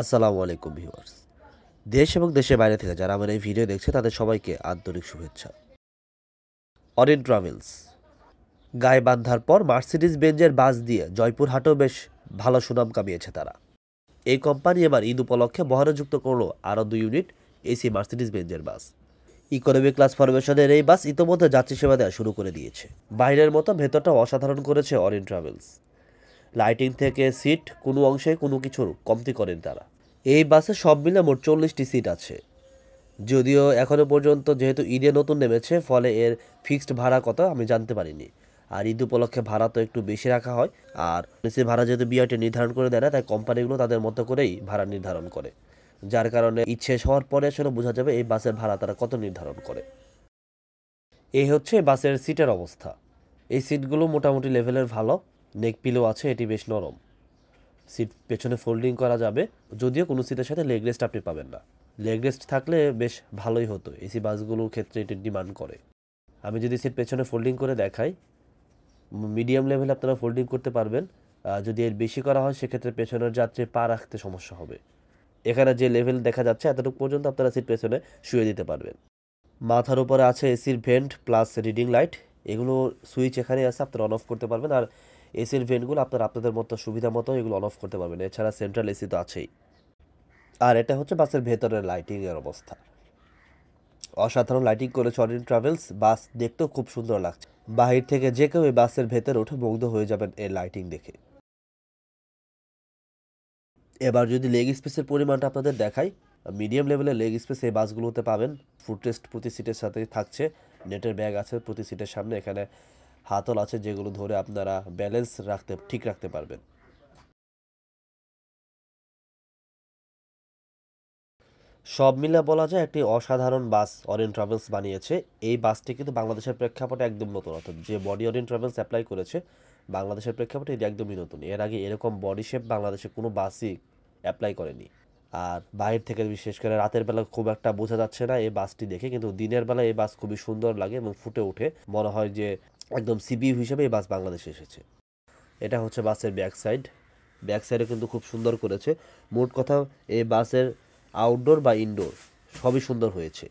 আসসালামু আলাইকুম ভিউয়ার্স। দেশ এবং দেশের বাইরে থেকে যারা আমার এই ভিডিও দেখছে তাদের সবাইকে আন্তরিক শুভেচ্ছা। অরিন ট্রাভেলস গায়ে বান্ধার পর মার্সিডিজ বেঞ্জের বাস দিয়ে জয়পুর হাটেও বেশ ভালো সুনাম কামিয়েছে তারা। এই কোম্পানি এবার ঈদ উপলক্ষে বহরে করলো আরও 2 ইউনিট এসি মার্সিডিজ বেঞ্জের বাস। ইকোনমি ক্লাস ফরমেশনের এই বাস ইতোমধ্যে যাত্রী সেবা দেওয়া শুরু করে দিয়েছে। বাইরের মতো ভেতরটাও অসাধারণ করেছে অরিন ট্রাভেলস। লাইটিং থেকে সিট কোনো অংশে কোনো কিছুর কমতি করেন তারা। এই বাসে সব মিলে মোট 40টি সিট আছে। যদিও এখনও পর্যন্ত যেহেতু ঈদে নতুন নেমেছে ফলে এর ফিক্সড ভাড়া কত আমি জানতে পারিনি। আর ঈদ উপলক্ষে ভাড়া তো একটু বেশি রাখা হয়। আর সে ভাড়া যেহেতু বিআরটি নির্ধারণ করে দেয় না, তাই কোম্পানিগুলো তাদের মতো করেই ভাড়া নির্ধারণ করে। যার কারণে ঈদ শেষ হওয়ার পরে আসলে বোঝা যাবে এই বাসের ভাড়া তারা কত নির্ধারণ করে। এই হচ্ছে বাসের সিটের অবস্থা। এই সিটগুলো মোটামুটি লেভেলের ভালো। নেক পিলো আছে, এটি বেশ নরম। সিট পেছনে ফোল্ডিং করা যাবে, যদিও কোনো সিটের সাথে লেগ রেস্ট আপনি পাবেন না। লেগ রেস্ট থাকলে বেশ ভালোই হতো, এসি বাসগুলোর ক্ষেত্রে এটি ডিমান্ড করে। আমি যদি সিট পেছনে ফোল্ডিং করে দেখাই, মিডিয়াম লেভেলে আপনারা ফোল্ডিং করতে পারবেন। যদি এর বেশি করা হয় সেক্ষেত্রে পেছনের যাত্রী পা রাখতে সমস্যা হবে। এখানে যে লেভেল দেখা যাচ্ছে এতটুকু পর্যন্ত আপনারা সিট পেছনে শুয়ে দিতে পারবেন। মাথার উপরে আছে এসির ভেন্ট প্লাস রিডিং লাইট। এগুলো সুইচ এখানে আছে, আপনারা অন অফ করতে পারবেন। আর এসির ভেন্টগুলো আপনারা আপনাদের মতো সুবিধা মতো এগুলো অন অফ করতে পারবেন। এছাড়া সেন্ট্রাল এসি তো আছেই। আর এটা হচ্ছে বাসের ভেতরের লাইটিংয়ের অবস্থা। অসাধারণ লাইটিং করেছে অরিন ট্রাভেলস। বাস দেখতেও খুব সুন্দর লাগছে। বাহির থেকে যে কেউ এই বাসের ভেতরে উঠে মুগ্ধ হয়ে যাবেন এর লাইটিং দেখে। এবার যদি লেগ স্পেসের পরিমাণটা আপনাদের দেখাই, মিডিয়াম লেভেলের লেগ স্পেস এই বাসগুলোতে পাবেন। ফুটরেস্ট প্রতি সিটের সাথে থাকছে। নেটের ব্যাগ আছে প্রতি সিটের সামনে। এখানে হাতল আছে যেগুলো ধরে আপনারা ব্যালেন্স ঠিক রাখতে পারবেন। সব মিলে বলা যায় একটি অসাধারণ বাস অরিন ট্রাভেলস বানিয়েছে। এই বাসটি কিন্তু বাংলাদেশের প্রেক্ষাপটে একদম নতুন, অর্থাৎ যে বডি অরিন ট্রাভেলস অ্যাপ্লাই করেছে বাংলাদেশের প্রেক্ষাপটে এটি একদমই নতুন। এর আগে এরকম বডি শেপ বাংলাদেশে কোনো বাসই অ্যাপ্লাই করেনি। আর বাইরে থেকে বিশেষ করে রাতের বেলা খুব একটা বোঝা যাচ্ছে না এই বাসটি দেখে, কিন্তু দিনের বেলা এই বাস খুবই সুন্দর লাগে এবং ফুটে ওঠে। মনে হয় যে একদম সিবিইউ হিসেবে এই বাস বাংলাদেশে এসেছে। এটা হচ্ছে বাসের ব্যাক সাইড। ব্যাক সাইডে কিন্তু খুব সুন্দর করেছে। মোট কথা এই বাসের আউটডোর বা ইনডোর সবই সুন্দর হয়েছে।